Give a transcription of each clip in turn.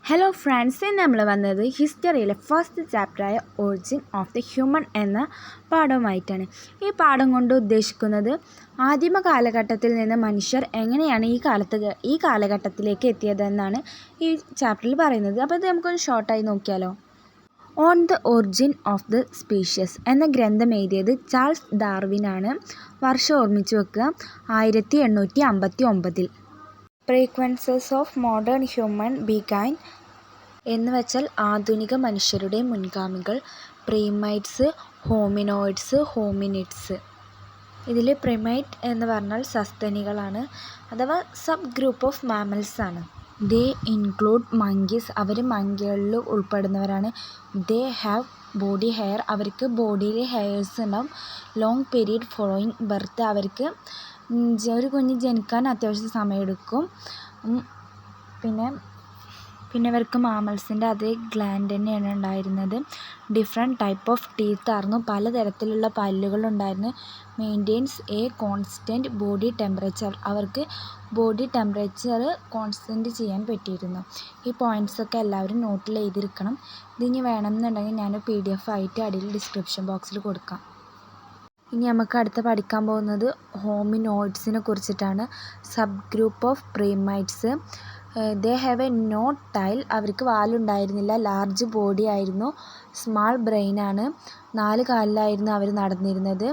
Hello friends, ഇന്ന് നമ്മൾ വന്നത് ഹിസ്റ്ററിയിലെ ഫസ്റ്റ് ചാപ്റ്ററായ ഒറിജിൻ ഓഫ് ദി ഹ്യൂമൻ എന്ന പാഠവുമായിട്ടാണ്. ഈ പാഠം കൊണ്ട് ഉദ്ദേശിക്കുന്നത് ആദിമ കാലഘട്ടത്തിൽ നിന്ന് മനുഷ്യർ എങ്ങനെയാണ് ഈ കാലഘട്ടത്തിലേക്ക് എത്തിയതെന്നാണ് ഈ ചാപ്റ്ററിൽ പറയുന്നത്. അപ്പോൾ ഇത് നമുക്കൊന്ന് ഷോർട്ടായി നോക്കിയാലോ. On the origin of the species എന്ന ഗ്രന്ഥം എഴുതിയത് ചാൾസ് ഡാർവിനാണ്. വർഷം ഓർമ്മിച്ച് വെക്കുക, 1859. ഫ്രീക്വൻസസ് ഓഫ് മോഡേൺ ഹ്യൂമൻ ബിഗൈൻ എന്ന് വെച്ചാൽ ആധുനിക മനുഷ്യരുടെ മുൻഗാമികൾ, പ്രീമൈറ്റ്സ്, ഹോമിനോയിഡ്സ്, ഹോമിനിഡ്സ്. ഇതിൽ പ്രിമൈറ്റ് എന്ന് പറഞ്ഞാൽ സസ്തനികളാണ്, അഥവാ സബ് ഗ്രൂപ്പ് ഓഫ് മാമൽസ് ആണ്. ദേ ഇൻക്ലൂഡ് മങ്കീസ്, അവർ മങ്കികളിൽ ഉൾപ്പെടുന്നവരാണ്. ദേ ഹാവ് ബോഡി ഹെയർ, അവർക്ക് ബോഡിയിൽ ഹെയർസ് ഉണ്ടാവും. ലോങ് പീരീഡ് ഫോളോയിങ് ബർത്ത്, അവർക്ക് ഒരു കുഞ്ഞ് ജനിക്കാൻ അത്യാവശ്യം സമയമെടുക്കും. പിന്നെ ഇവർക്ക് മാമൽസിൻ്റെ അതേ ഗ്ലാൻഡ് തന്നെയാണ് ഉണ്ടായിരുന്നത്. ഡിഫറെൻറ്റ് ടൈപ്പ് ഓഫ് ടീത്ത് ആയിരുന്നു, പലതരത്തിലുള്ള പല്ലുകളുണ്ടായിരുന്നു. Maintains a constant body temperature, അവർക്ക് ബോഡി ടെമ്പറേച്ചർ കോൺസ്റ്റൻറ്റ് ചെയ്യാൻ പറ്റിയിരുന്നു. ഈ പോയിൻറ്റ്സൊക്കെ എല്ലാവരും നോട്ടിൽ എഴുതിയിരിക്കണം. ഇതിനി വേണമെന്നുണ്ടെങ്കിൽ ഞാൻ PDF ആയിട്ട് അടിയിൽ ഡിസ്ക്രിപ്ഷൻ ബോക്സിൽ കൊടുക്കാം. ഇനി നമുക്ക് അടുത്ത് പഠിക്കാൻ പോകുന്നത് ഹോമിനോയിഡ്സിനെ കുറിച്ചിട്ടാണ്. Sub group of primates. They have a no tail, അവർക്ക് വാലുണ്ടായിരുന്നില്ല. ലാർജ് ബോഡി ആയിരുന്നു. സ്മാൾ ബ്രെയിനാണ്. 4 കാലിലായിരുന്നു അവർ നടന്നിരുന്നത്.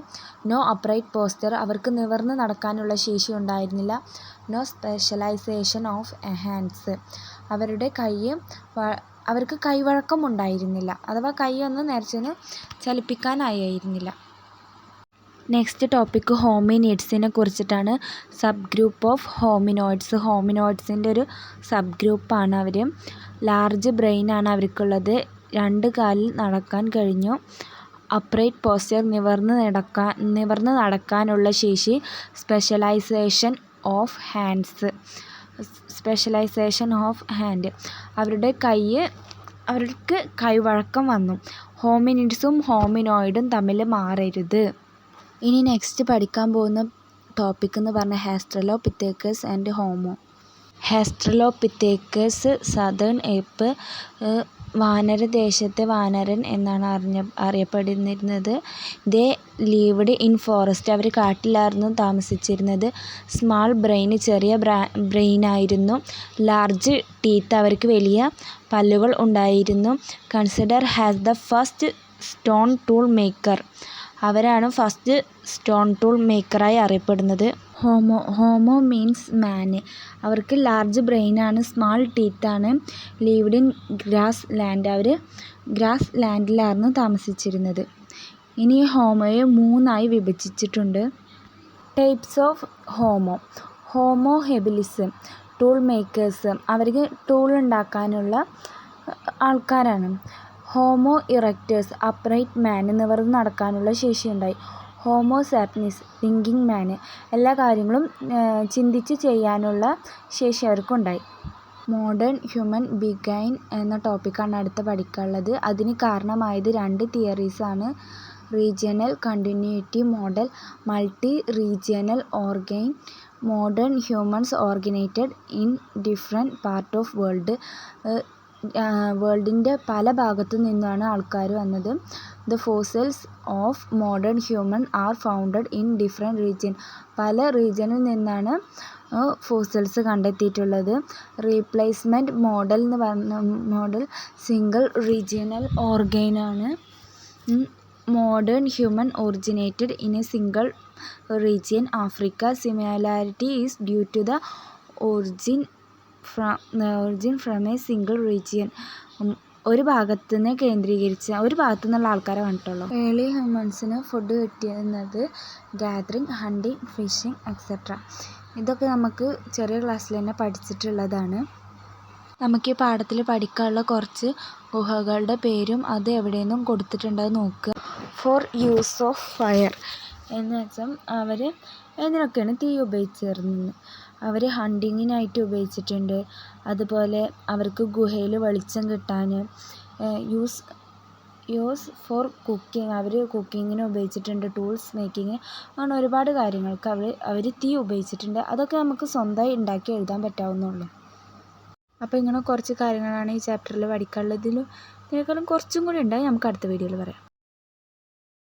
നോ അപ്രൈറ്റ് പോസ്റ്റർ, അവർക്ക് നിവർന്ന് നടക്കാനുള്ള ശേഷി ഉണ്ടായിരുന്നില്ല. നോ സ്പെഷ്യലൈസേഷൻ ഓഫ് ഹാൻഡ്സ്, അവർക്ക് കൈവഴക്കം ഉണ്ടായിരുന്നില്ല, അഥവാ കൈയൊന്ന് നേർച്ചൊന്ന് ചലിപ്പിക്കാനായിരുന്നില്ല. നെക്സ്റ്റ് ടോപ്പിക് ഹോമിനിഡ്സിനെ കുറിച്ചിട്ടാണ്. സബ് ഗ്രൂപ്പ് ഓഫ് ഹോമിനോയിഡ്സ്, ഹോമിനോയിഡ്സിൻ്റെ ഒരു സബ് ഗ്രൂപ്പാണ് അവർ. ലാർജ് ബ്രെയിനാണ് അവർക്കുള്ളത്. 2 കാലിൽ നടക്കാൻ കഴിഞ്ഞു. അപ്രൈറ്റ് പോസ്റ്റർ, നിവർന്ന് നടക്കാനുള്ള ശേഷി. സ്പെഷ്യലൈസേഷൻ ഓഫ് ഹാൻഡ്, അവർക്ക് കൈവഴക്കം വന്നു. ഹോമിനിഡ്സും ഹോമിനോയിഡും തമ്മിൽ മാറരുത്. ഇനി നെക്സ്റ്റ് പഠിക്കാൻ പോകുന്ന ടോപ്പിക് എന്ന് പറഞ്ഞാൽ ഹെസ്ട്രലോപിത്തേക്കസ് ആൻഡ് ഹോമോ. ഹെസ്ട്രലോപിത്തേക്കസ് സദേൺ ഏപ്പ്, വാനരദേശത്തെ വാനരൻ എന്നാണ് അറിയപ്പെടുന്നിരുന്നത്. ദേ ലീവ്ഡ് ഇൻ ഫോറസ്റ്റ്, അവർ കാട്ടിലായിരുന്നു താമസിച്ചിരുന്നത്. സ്മാൾ ബ്രെയിൻ, ചെറിയ ബ്രെയിനായിരുന്നു. ലാർജ് ടീത്ത്, അവർക്ക് വലിയ പല്ലുകൾ ഉണ്ടായിരുന്നു. Consider has the first stone tool maker, അവരാണ് ഫസ്റ്റ് സ്റ്റോൺ ടൂൾ മേക്കറായി അറിയപ്പെടുന്നത്. ഹോമോ മീൻസ് മാൻ, അവർക്ക് ലാർജ് ബ്രെയിനാണ്, സ്മാൾ ടീത്താണ്. ലീവ്ഡ് ഇൻ ഗ്രാസ് ലാൻഡ്, അവർ ഗ്രാസ് ലാൻഡിലായിരുന്നു താമസിച്ചിരുന്നത്. ഇനി ഹോമോയെ 3ആയി വിഭജിച്ചിട്ടുണ്ട്. Types of homo habilis, tool makers, അവർക്ക് ടൂൾ ഉണ്ടാക്കാനുള്ള ആൾക്കാരാണ്. ഹോമോ ഇറക്റ്റേഴ്സ്, അപ്രൈറ്റ് മാൻ, നിവർന്ന് നടക്കാനുള്ള ശേഷിയുണ്ടായി. ഹോമോ സാപ്പിയൻസ്, തിങ്കിങ് മാൻ, എല്ലാ കാര്യങ്ങളും ചിന്തിച്ച് ചെയ്യാനുള്ള ശേഷി അവർക്കുണ്ടായി. മോഡേൺ ഹ്യൂമൻ ബിഗൈൻ എന്ന ടോപ്പിക്കാണ് അടുത്ത് പഠിക്കാനുള്ളത്. അതിന് കാരണമായത് 2 തിയറീസാണ്. Regional continuity model, multi regional origin. Modern humans originated in different part of വേൾഡിൻ്റെ പല ഭാഗത്തു നിന്നാണ് ആൾക്കാർ വന്നത്. The fossils of modern human are founded in different region, പല റീജിയനിൽ നിന്നാണ് ഫോസിൽസ് കണ്ടെത്തിയിട്ടുള്ളത്. റീപ്ലേസ്മെൻറ്റ് മോഡൽ എന്ന് പറഞ്ഞ മോഡൽ സിംഗിൾ റീജിയണൽ ഓർഗനാണ്. Modern human originated in a single region Africa. Similarity is due to the origin from a single region, ഒരു ഭാഗത്തു നിന്നുള്ള ആൾക്കാരെ കണ്ടിട്ടുള്ളൂ. ഏർലി ഹ്യൂമൻസിന് ഫുഡ് കിട്ടിയിരുന്നത് ഗാദറിങ്, ഹണ്ടിങ്, ഫിഷിങ് എക്സെട്ര. ഇതൊക്കെ നമുക്ക് ചെറിയ ക്ലാസ്സിൽ തന്നെ പഠിച്ചിട്ടുള്ളതാണ്. നമുക്ക് ഈ പാഠത്തിൽ പഠിക്കാനുള്ള കുറച്ച് ഗുഹകളുടെ പേരും അത് എവിടെയെന്നും കൊടുത്തിട്ടുണ്ട്, നോക്കുക. ഫോർ യൂസ് ഓഫ് ഫയർ എന്ന് വെച്ചാൽ അവർ എന്തിനൊക്കെയാണ് തീ ഉപയോഗിച്ചിരുന്നത്. അവർ ഹണ്ടിങ്ങിനായിട്ട് ഉപയോഗിച്ചിട്ടുണ്ട്. അതുപോലെ അവർക്ക് ഗുഹയിൽ വെളിച്ചം കിട്ടാൻ. യൂസ് ഫോർ കുക്കിംഗ്, അവർ കുക്കിങ്ങിന് ഉപയോഗിച്ചിട്ടുണ്ട്. ടൂൾസ് മേക്കിങ്, അങ്ങനെ ഒരുപാട് കാര്യങ്ങൾക്ക് അവർ തീ ഉപയോഗിച്ചിട്ടുണ്ട്. അതൊക്കെ നമുക്ക് സ്വന്തമായി ഉണ്ടാക്കി എഴുതാൻ പറ്റാവുന്നുള്ളൂ. അപ്പോൾ ഇങ്ങനെ കുറച്ച് കാര്യങ്ങളാണ് ഈ ചാപ്റ്ററിൽ പഠിക്കാനുള്ളത്. ഇതിനേക്കാളും കുറച്ചും കൂടി ഉണ്ട്, നമുക്ക് അടുത്ത വീഡിയോയിൽ പറയാം.